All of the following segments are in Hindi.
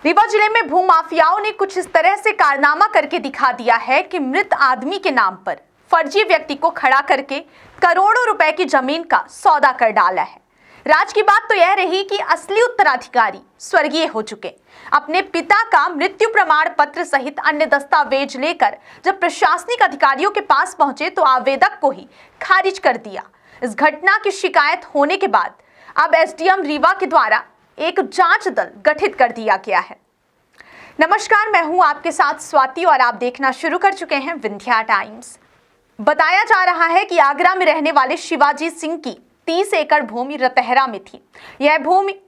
रीवा जिले में भूमाफियाओं ने कुछ इस तरह से कारनामा करके दिखा दिया है कि मृत आदमी के नाम पर फर्जी व्यक्ति को खड़ा करके करोड़ों रुपए की जमीन का सौदा कर डाला है। राज की बात तो यह रही कि असली उत्तराधिकारी स्वर्गीय हो चुके। अपने पिता का मृत्यु प्रमाण पत्र सहित अन्य दस्तावेज लेकर जब प्रशासनिक अधिकारियों के पास पहुंचे तो आवेदक को ही खारिज कर दिया। इस घटना की शिकायत होने के बाद अब एसडीएम रीवा के द्वारा एक जांच दल गठित कर दिया गया है। नमस्कार, मैं हूं आपके साथ स्वाति और आप देखना शुरू कर चुके हैं विंध्या टाइम्स। बताया जा रहा है कि आगरा में रहने वाले शिवाजी सिंह की 30 एकड़ भूमि रतहरा में थी। यह भूमि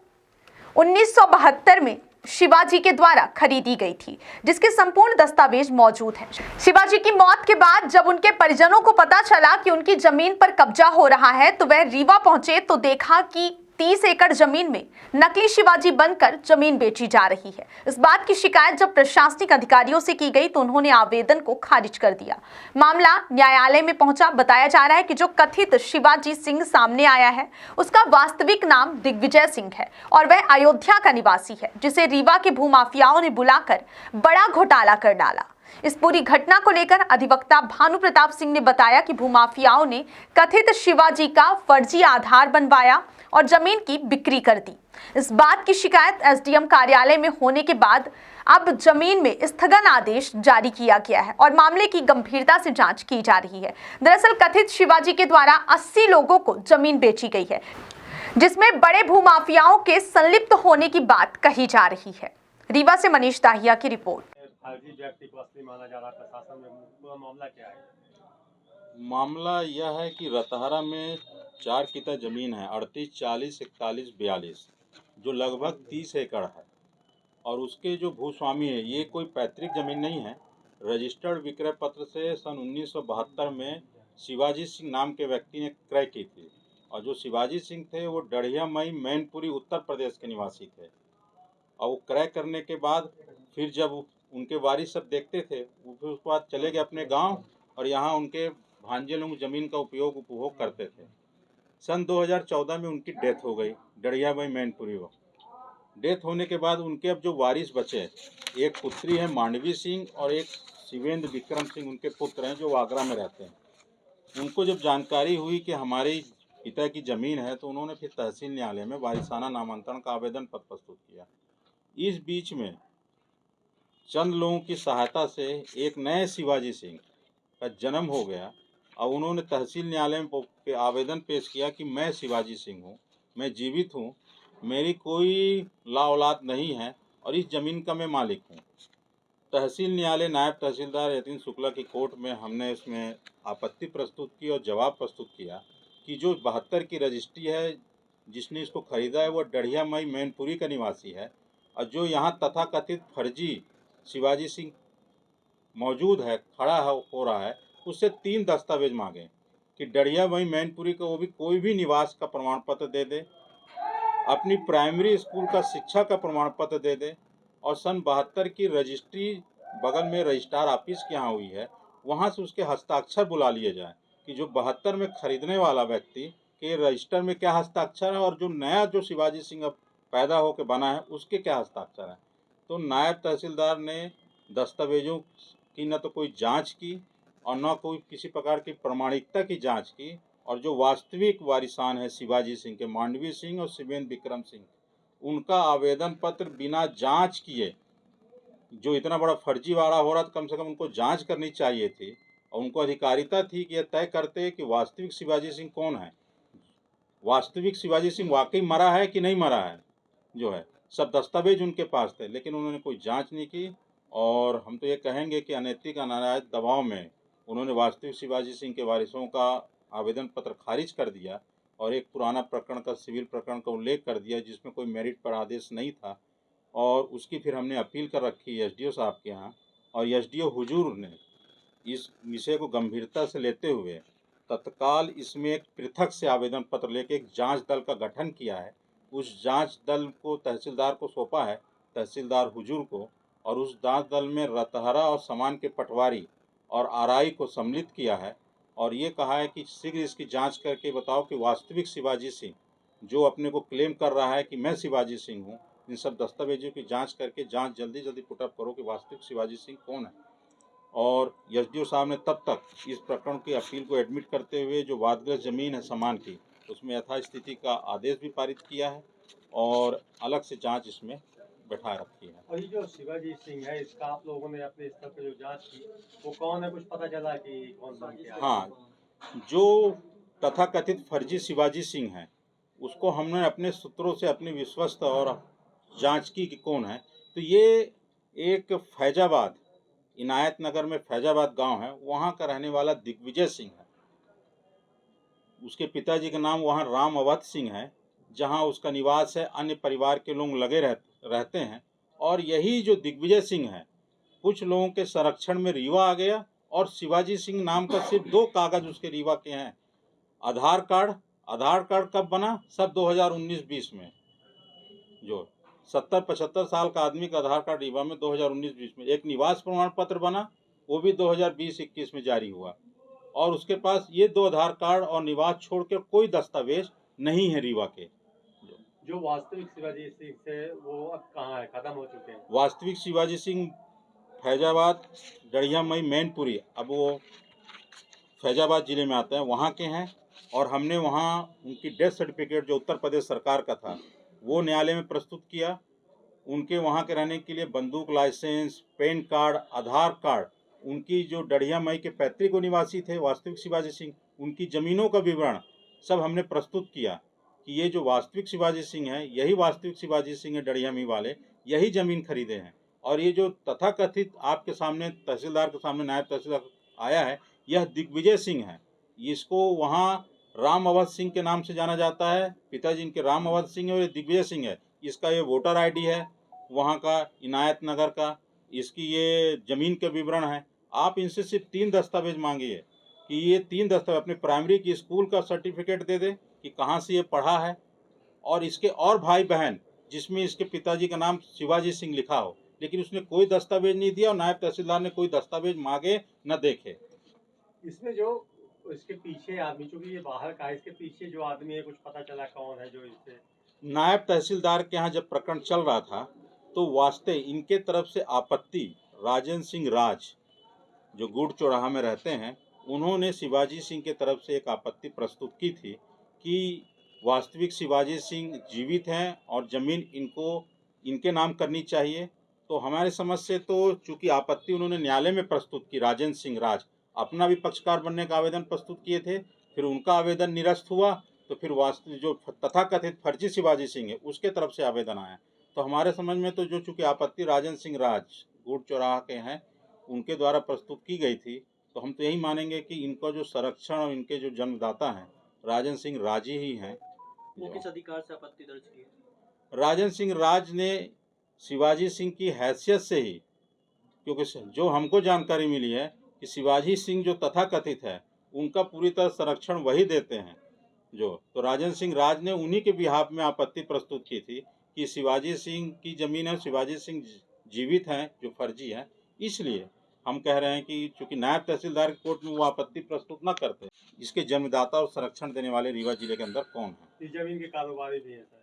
1972 में शिवाजी के द्वारा खरीदी गई थी, जिसके संपूर्ण दस्तावेज मौजूद हैं। शिवाजी की मौत के बाद जब उनके परिजनों को पता चला कि उनकी जमीन पर कब्जा हो रहा है तो वह रीवा पहुंचे तो देखा कि 30 एकड़ जमीन में नकली शिवाजी बनकर जमीन बेची जा रही है। इस बात की शिकायत जब प्रशासनिक अधिकारियों से की गई तो उन्होंने आवेदन को खारिज कर दिया। मामला न्यायालय में पहुंचा। बताया जा रहा है कि जो कथित शिवाजी सिंह सामने आया है उसका वास्तविक नाम दिग्विजय सिंह है और वह अयोध्या का निवासी है, जिसे रीवा के भूमाफियाओं ने बुलाकर बड़ा घोटाला कर डाला। इस पूरी घटना को लेकर अधिवक्ता भानु प्रताप सिंह ने बताया कि भूमाफियाओं ने कथित शिवाजी का फर्जी आधार बनवाया और जमीन की बिक्री कर दी। इस बात की शिकायत एसडीएम कार्यालय में होने के बाद अब जमीन में स्थगन आदेश जारी किया गया है और मामले की गंभीरता से जांच की जा रही है। दरअसल कथित शिवाजी के द्वारा 80 लोगों को जमीन बेची गई है, जिसमें बड़े भूमाफियाओं के संलिप्त होने की बात कही जा रही है। रीवा से मनीष दाहिया की रिपोर्ट। व्यक्ति को असली माना जा रहा प्रशासन में पूरा मामला क्या है? मामला यह है कि रतहरा में 4 किता जमीन है, 38, 40, 41, 42, जो लगभग 30 एकड़ है। और उसके जो भूस्वामी है, ये कोई पैतृक जमीन नहीं है। रजिस्टर्ड विक्रय पत्र से सन 1972 में शिवाजी सिंह नाम के व्यक्ति ने क्रय की थी। और जो शिवाजी सिंह थे वो डढ़िया मई मैनपुरी उत्तर प्रदेश के निवासी थे। और वो क्रय करने के बाद फिर जब उनके वारिस सब देखते थे, वो फिर उसके बाद चले गए अपने गांव और यहाँ उनके भांजे लोग जमीन का उपभोग करते थे। सन 2014 में उनकी डेथ हो गई डढ़िया भाई मैनपुरी। वो डेथ होने के बाद उनके अब जो वारिस बचे, एक पुत्री है मांडवी सिंह और एक शिवेंद्र विक्रम सिंह उनके पुत्र हैं जो आगरा में रहते हैं। उनको जब जानकारी हुई कि हमारे पिता की ज़मीन है तो उन्होंने फिर तहसील न्यायालय में वारिसाना नामांतरण का आवेदन पत्र प्रस्तुत किया। इस बीच में चंद लोगों की सहायता से एक नए शिवाजी सिंह का जन्म हो गया और उन्होंने तहसील न्यायालय में आवेदन पेश किया कि मैं शिवाजी सिंह हूँ, मैं जीवित हूँ, मेरी कोई ला औलाद नहीं है और इस ज़मीन का मैं मालिक हूँ। तहसील न्यायालय नायब तहसीलदार यतीन शुक्ला की कोर्ट में हमने इसमें आपत्ति प्रस्तुत की और जवाब प्रस्तुत किया कि जो 72 की रजिस्ट्री है, जिसने इसको खरीदा है वो डढ़िया मई मैनपुरी का निवासी है और जो यहाँ तथाकथित फर्जी शिवाजी सिंह मौजूद है, खड़ा हो रहा है, उससे 3 दस्तावेज मांगे कि डढ़िया मई मैनपुरी को वो भी कोई भी निवास का प्रमाण पत्र दे दे, अपनी प्राइमरी स्कूल का शिक्षा का प्रमाण पत्र दे दे और सन 72 की रजिस्ट्री बगल में रजिस्ट्रार ऑफिस के यहाँ हुई है, वहाँ से उसके हस्ताक्षर बुला लिए जाए कि जो 72 में खरीदने वाला व्यक्ति के रजिस्टर में क्या हस्ताक्षर है और जो नया जो शिवाजी सिंह अब पैदा होकर बना है उसके क्या हस्ताक्षर है। तो नायब तहसीलदार ने दस्तावेजों की न तो कोई जांच की और न कोई किसी प्रकार की प्रमाणिकता की जांच की और जो वास्तविक वारिसान है शिवाजी सिंह के, मांडवी सिंह और शिवेंद्र विक्रम सिंह, उनका आवेदन पत्र बिना जांच किए, जो इतना बड़ा फर्जीवाड़ा हो रहा था, कम से कम उनको जांच करनी चाहिए थी और उनको अधिकारिता थी कि यह तय करते कि वास्तविक शिवाजी सिंह कौन है, वास्तविक शिवाजी सिंह वाकई मरा है कि नहीं मरा है। जो है सब दस्तावेज उनके पास थे, लेकिन उन्होंने कोई जांच नहीं की और हम तो ये कहेंगे कि अनैतिक अनाराज दबाव में उन्होंने वास्तविक शिवाजी सिंह के वारिसों का आवेदन पत्र खारिज कर दिया और एक पुराना प्रकरण का, सिविल प्रकरण का उल्लेख कर दिया जिसमें कोई मेरिट पर आदेश नहीं था और उसकी फिर हमने अपील कर रखी एसडीओ साहब के यहाँ और एसडीओ हुजूर ने इस विषय को गंभीरता से लेते हुए तत्काल इसमें एक पृथक से आवेदन पत्र लेके एक जांच दल का गठन किया है। उस जांच दल को तहसीलदार को सौंपा है, तहसीलदार हुजूर को, और उस जांच दल में रतहरा और सामान के पटवारी और आरआई को सम्मिलित किया है और ये कहा है कि शीघ्र इसकी जांच करके बताओ कि वास्तविक शिवाजी सिंह जो अपने को क्लेम कर रहा है कि मैं शिवाजी सिंह हूँ, इन सब दस्तावेजों की जांच करके जांच जल्दी जल्दी पुटअप करो कि वास्तविक शिवाजी सिंह कौन है। और एसडीओ साहब ने तब तक इस प्रकरण की अपील को एडमिट करते हुए जो वादग्रस्त जमीन है सामान की, उसमें यथास्थिति का आदेश भी पारित किया है और अलग से जांच इसमें बैठा रखी है। और ये जो शिवाजी सिंह है, इसका आप लोगों ने अपने स्तर पर जो जांच की, वो कौन है, कुछ पता चला कि कौन बन के आया? हाँ, जो तथाकथित फर्जी शिवाजी सिंह है उसको हमने अपने सूत्रों से अपनी विश्वस्त और जांच की कि कौन है। तो ये एक फैजाबाद, इनायत नगर में फैजाबाद गांव है, वहाँ का रहने वाला दिग्विजय सिंह है। उसके पिताजी का नाम वहाँ राम अवध सिंह है, जहाँ उसका निवास है। अन्य परिवार के लोग लगे रहते हैं। और यही जो दिग्विजय सिंह है, कुछ लोगों के संरक्षण में रीवा आ गया और शिवाजी सिंह नाम का सिर्फ 2 कागज उसके रीवा के हैं। आधार कार्ड कब बना? सब 2019-20 में। जो 70-75 साल का आदमी का आधार कार्ड रीवा में 2019-20 में। एक निवास प्रमाण पत्र बना, वो भी 2020-21 में जारी हुआ। और उसके पास ये 2 आधार कार्ड और निवास छोड़ के कोई दस्तावेज नहीं है रीवा के। जो वास्तविक शिवाजी सिंह थे वो अब कहाँ है, खत्म हो चुके हैं? वास्तविक शिवाजी सिंह फैजाबाद, डढ़िया मई, मैनपुरी, अब वो फैजाबाद जिले में आते हैं, वहाँ के हैं। और हमने वहाँ उनकी डेथ सर्टिफिकेट जो उत्तर प्रदेश सरकार का था वो न्यायालय में प्रस्तुत किया। उनके वहाँ के रहने के लिए बंदूक लाइसेंस, पैन कार्ड, आधार कार्ड, उनकी जो डढ़िया मई के पैतृक निवासी थे वास्तविक शिवाजी सिंह, उनकी ज़मीनों का विवरण सब हमने प्रस्तुत किया कि ये जो वास्तविक शिवाजी सिंह है, यही वास्तविक शिवाजी सिंह है, डढ़िया मई वाले, यही ज़मीन खरीदे हैं। और ये जो तथाकथित आपके सामने तहसीलदार के सामने नायब तहसीलदार आया है, यह दिग्विजय सिंह है। इसको वहाँ राम अवध सिंह के नाम से जाना जाता है, पिताजी इनके राम अवध सिंह है और ये दिग्विजय सिंह है। इसका ये वोटर आईडी है वहाँ का, इनायत नगर का, इसकी ये ज़मीन के विवरण है। आप इनसे सिर्फ 3 दस्तावेज मांगिए कि ये 3 दस्तावेज, अपने प्राइमरी की स्कूल का सर्टिफिकेट दे दे कि कहाँ से ये पढ़ा है, और इसके और भाई बहन जिसमें इसके पिताजी का नाम शिवाजी सिंह लिखा हो, लेकिन उसने कोई दस्तावेज नहीं दिया और नायब तहसीलदार ने कोई दस्तावेज मांगे न देखे। इसमें जो इसके पीछे आदमी, चूंकि ये बाहर का है, इसके पीछे जो आदमी है, कुछ पता चला कौन है जो इससे? नायब तहसीलदार के यहाँ जब प्रकरण चल रहा था तो वास्ते इनके तरफ से आपत्ति राजेंद्र सिंह राज, जो गुड़ चौराहा में रहते हैं, उन्होंने शिवाजी सिंह के तरफ से एक आपत्ति प्रस्तुत की थी कि वास्तविक शिवाजी सिंह जीवित हैं और ज़मीन इनके नाम करनी चाहिए। तो हमारे समझ से तो चूंकि आपत्ति उन्होंने न्यायालय में प्रस्तुत की, राजेंद्र सिंह राज अपना भी पक्षकार बनने का आवेदन प्रस्तुत किए थे, फिर उनका आवेदन निरस्त हुआ, तो फिर वास्तविक जो तथाकथित फर्जी शिवाजी सिंह है उसके तरफ से आवेदन आया। तो हमारे समझ में तो जो चूंकि आपत्ति राजेंद्र सिंह राज गुड़ चौराहा के हैं उनके द्वारा प्रस्तुत की गई थी, तो हम तो यही मानेंगे कि इनका जो संरक्षण और इनके जो जन्मदाता हैं राजेंद्र सिंह राज ही हैं। वो किस अधिकार से आपत्ति दर्ज की है? राजेंद्र सिंह राज ने शिवाजी सिंह की हैसियत से ही, क्योंकि जो हमको जानकारी मिली है कि शिवाजी सिंह जो तथाकथित है उनका पूरी तरह संरक्षण वही देते हैं तो राजेंद्र सिंह राज ने उन्हीं के बिहाफ में आपत्ति प्रस्तुत की थी कि शिवाजी सिंह की ज़मीन है, शिवाजी सिंह जीवित हैं जो फर्जी है। इसलिए हम कह रहे हैं कि चूंकि नायब तहसीलदार की कोर्ट में वो आपत्ति प्रस्तुत न करते, इसके जन्मदाता और संरक्षण देने वाले रीवा जिले के अंदर कौन है। इस जमीन के कारोबारी भी है सर?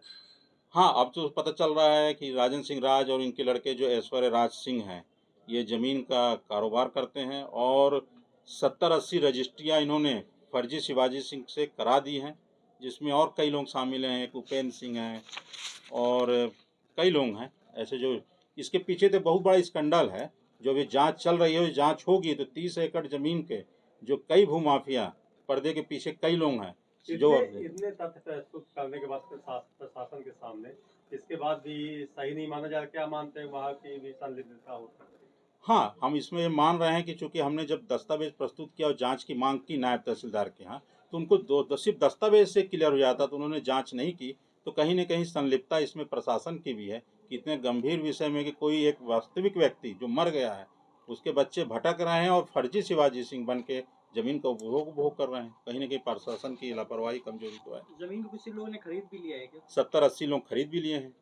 हाँ, अब तो पता चल रहा है कि राजेंद्र सिंह राज और इनके लड़के जो ऐश्वर्य राज सिंह हैं, ये ज़मीन का कारोबार करते हैं और 70-80 रजिस्ट्रियाँ इन्होंने फर्जी शिवाजी सिंह से करा दी हैं, जिसमें और कई लोग शामिल हैं, एक उपेंद्र सिंह हैं और कई लोग हैं ऐसे। जो इसके पीछे तो बहुत बड़ा स्कैंडल है, जो अभी जांच चल रही है, जांच होगी तो 30 एकड़ ज़मीन के जो कई भूमाफिया पर्दे के पीछे कई लोग हैं जो इतने तथ्य प्रस्तुत करने के बाद प्रशासन के सामने, इसके बाद भी सही नहीं माना जा रहा? क्या मानते हैं वहाँ की भी संलिप्तता हो सकती है? हाँ, हम इसमें ये मान रहे हैं कि चूंकि हमने जब दस्तावेज प्रस्तुत किया और जांच की मांग की नायब तहसीलदार के यहाँ, तो उनको सिर्फ दस्तावेज से क्लियर हो जाता, तो उन्होंने जांच नहीं की। तो कहीं न कहीं संलिप्तता इसमें प्रशासन की भी है कि इतने गंभीर विषय में कि कोई एक वास्तविक व्यक्ति जो मर गया है, उसके बच्चे भटक रहे हैं और फर्जी शिवाजी सिंह बन के ज़मीन का उपभोग कर रहे हैं। कहीं न कहीं प्रशासन की लापरवाही, कमजोरी तो है। जमीन को किसी लोगों ने खरीद भी लिया है क्या? 70-80 लोग खरीद भी लिए हैं।